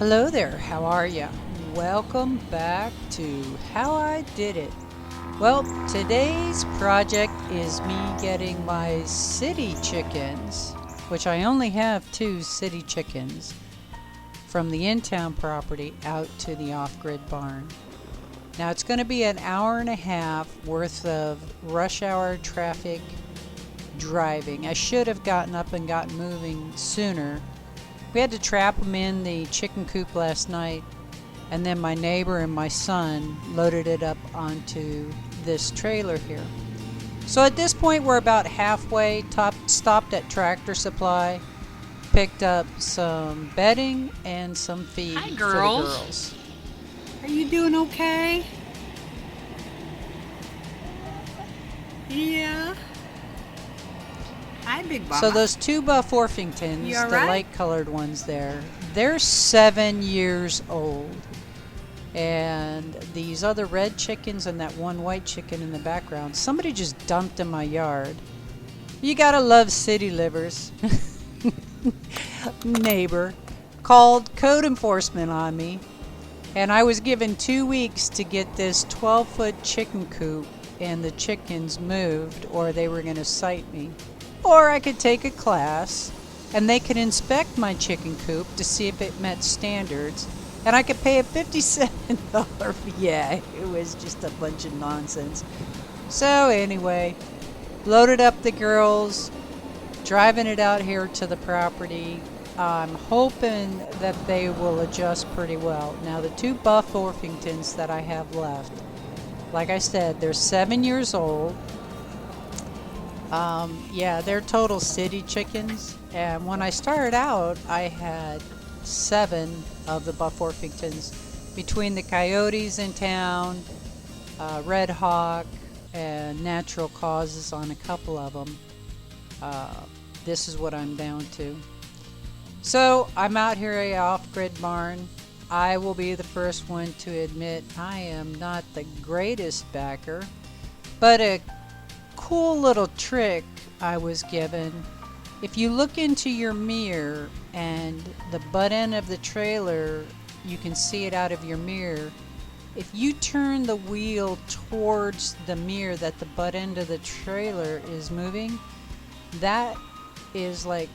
Hello there, how are ya? Welcome back to How I Did It. Well, today's project is me getting my city chickens, which I only have two city chickens, from the in-town property out to the off-grid barn. Now it's going to be an hour and a half worth of rush hour traffic driving. I should have gotten up and gotten moving sooner. We had to trap them in the chicken coop last night, and then my neighbor and my son loaded it up onto this trailer here. So at this point we're about halfway, stopped at Tractor Supply, picked up some bedding and some feed Hi, for the girls. girls. Are you doing okay? Yeah. Hi, Big Mama. So those two Buff Orpingtons, You the all right? light colored ones there, they're 7 years old. And these other red chickens and that one white chicken in the background, somebody just dumped in my yard. You gotta love city livers. Neighbor called code enforcement on me, and I was given 2 weeks to get this 12-foot chicken coop and the chickens moved, or they were going to cite me. Or I could take a class and they could inspect my chicken coop to see if it met standards, and I could pay a $57 fee. Yeah, it was just a bunch of nonsense. So anyway, loaded up the girls, driving it out here to the property. I'm hoping that they will adjust pretty well. Now the two Buff Orpingtons that I have left, like I said, they're 7 years old. Yeah, they're total city chickens. And when I started out, I had 7 of the Buff Orpingtons between the coyotes in town, Red Hawk, and natural causes on a couple of them. This is what I'm down to. So I'm out here at off-grid barn. I will be the first one to admit I am not the greatest backer, but a cool little trick I was given. If you look into your mirror and the butt end of the trailer, you can see it out of your mirror. If you turn the wheel towards the mirror that the butt end of the trailer is moving, that is like,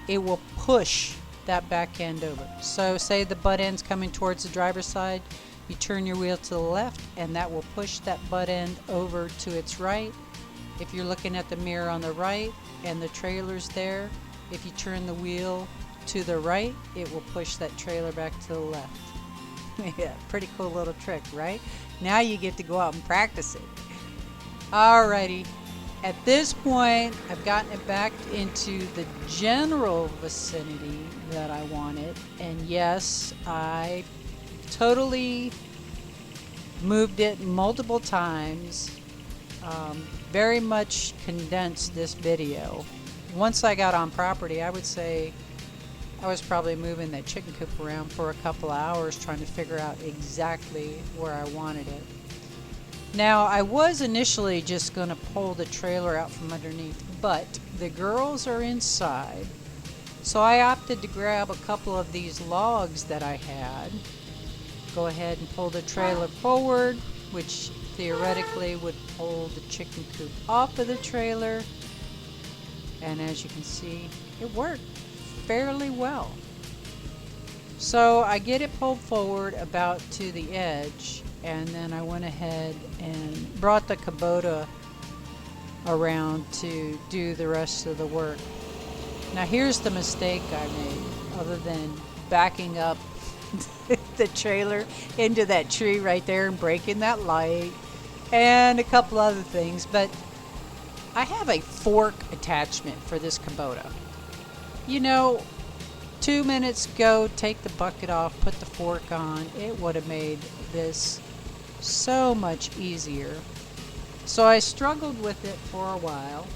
it will push that back end over. So say the butt end's coming towards the driver's side, you turn your wheel to the left and that will push that butt end over to its right. If you're looking at the mirror on the right and the trailer's there, if you turn the wheel to the right, it will push that trailer back to the left. Yeah, pretty cool little trick, right? Now you get to go out and practice it. Alrighty. At this point, I've gotten it back into the general vicinity that I wanted. And yes, I totally moved it multiple times. Very much condensed this video. Once I got on property, I would say I was probably moving that chicken coop around for a couple of hours trying to figure out exactly where I wanted it. Now, I was initially just going to pull the trailer out from underneath, but the girls are inside, so I opted to grab a couple of these logs that I had, go ahead and pull the trailer forward, which theoretically would pull the chicken coop off of the trailer, and as you can see, it worked fairly well. So I get it pulled forward about to the edge, and then I went ahead and brought the Kubota around to do the rest of the work. Now here's the mistake I made, other than backing up the trailer into that tree right there and breaking that light and a couple other things, but I have a fork attachment for this Kubota. You know, 2 minutes ago, take the bucket off, put the fork on, it would have made this so much easier. So I struggled with it for a while.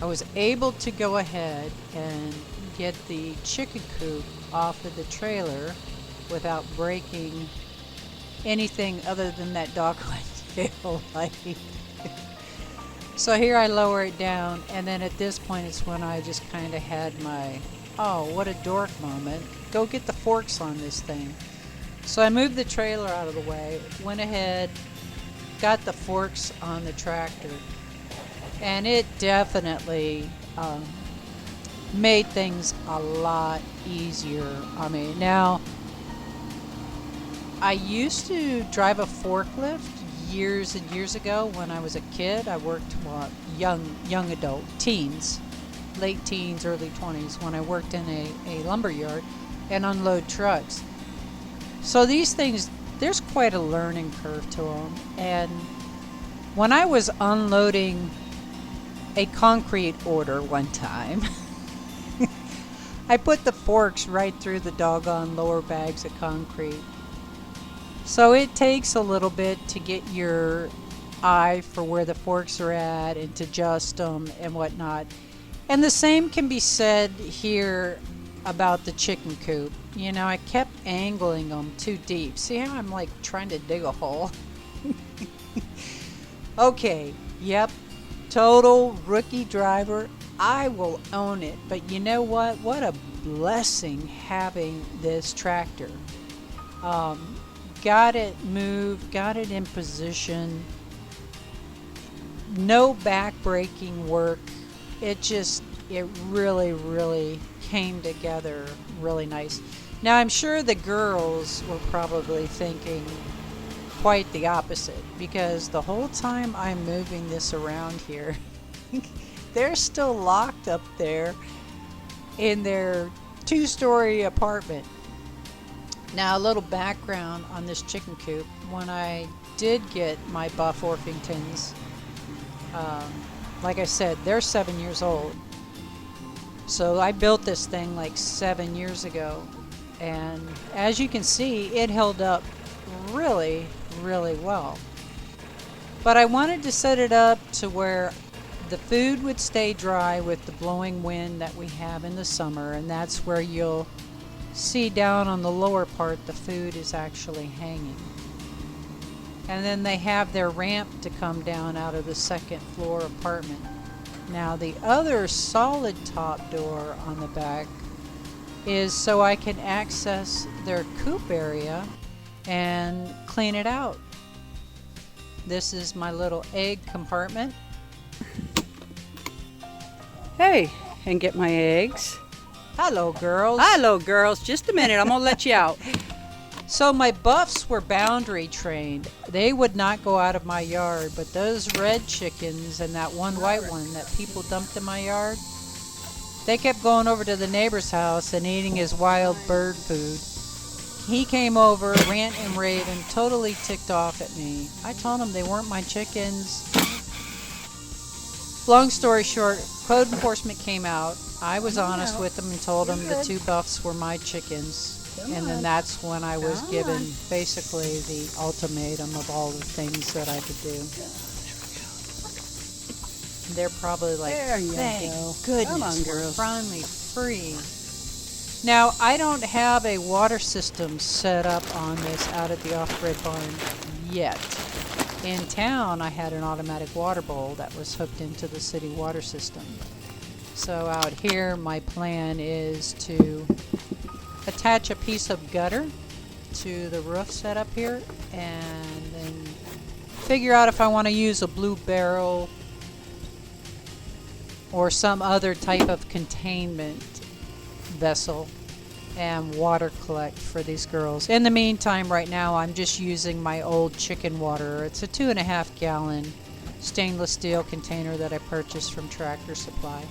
I was able to go ahead and get the chicken coop off of the trailer without breaking anything other than that doggone tail light. So here I lower it down, and then at this point it's when I just kind of had my oh, what a dork moment. Go get the forks on this thing. So I moved the trailer out of the way, went ahead, got the forks on the tractor, and it definitely made things a lot easier. I mean, now, I used to drive a forklift years and years ago when I was a kid. I worked, well, young adult, teens, late teens, early 20s, when I worked in a lumber yard and unload trucks. So these things, there's quite a learning curve to them. And when I was unloading a concrete order one time, I put the forks right through the doggone lower bags of concrete. So it takes a little bit to get your eye for where the forks are at and to adjust them and whatnot. And the same can be said here about the chicken coop. You know, I kept angling them too deep. See how I'm like trying to dig a hole? Okay, yep, total rookie driver. I will own it. But you know what? What a blessing having this tractor. Got it moved, got it in position. No back-breaking work. It really came together really nice. Now, I'm sure the girls were probably thinking quite the opposite, because the whole time I'm moving this around here, they're still locked up there in their 2-story apartment. Now, a little background on this chicken coop. When I did get my Buff Orpingtons, like I said, they're 7 years old. So I built this thing like 7 years ago. And as you can see, it held up really well. But I wanted to set it up to where the food would stay dry with the blowing wind that we have in the summer, and that's where you'll see down on the lower part the food is actually hanging. And then they have their ramp to come down out of the second floor apartment. Now the other solid top door on the back is so I can access their coop area and clean it out. This is my little egg compartment. Hey, and get my eggs. Hello, girls. Hello, girls. Just a minute. I'm going to let you out. So my buffs were boundary trained. They would not go out of my yard, but those red chickens and that one white one that people dumped in my yard, they kept going over to the neighbor's house and eating his wild bird food. He came over, rant and rave, and totally ticked off at me. I told him they weren't my chickens. Long story short, code enforcement came out. I was honest with them and told them the 2 buffs were my chickens. And then that's when I was given basically the ultimatum of all the things that I could do. They're probably like, thank goodness we're finally free. Now, I don't have a water system set up on this out at the off-grid barn yet. In town, I had an automatic water bowl that was hooked into the city water system. So out here, my plan is to attach a piece of gutter to the roof set up here and then figure out if I want to use a blue barrel or some other type of containment vessel and water collect for these girls. In the meantime, right now, I'm just using my old chicken water. It's a 2.5 gallon stainless steel container that I purchased from Tractor Supply.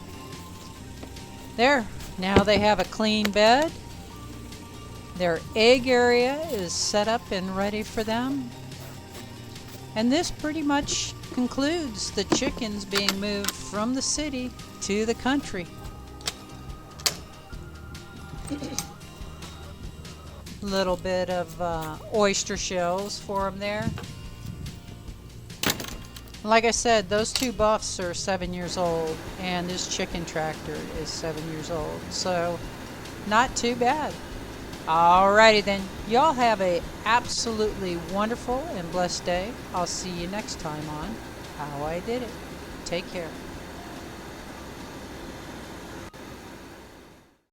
There, now they have a clean bed. Their egg area is set up and ready for them. And this pretty much concludes the chickens being moved from the city to the country. Little bit of oyster shells for them there. Like I said, those 2 buffs are 7 years old, and this chicken tractor is 7 years old, so not too bad. Alrighty then, y'all have a absolutely wonderful and blessed day. I'll see you next time on How I Did It. Take care.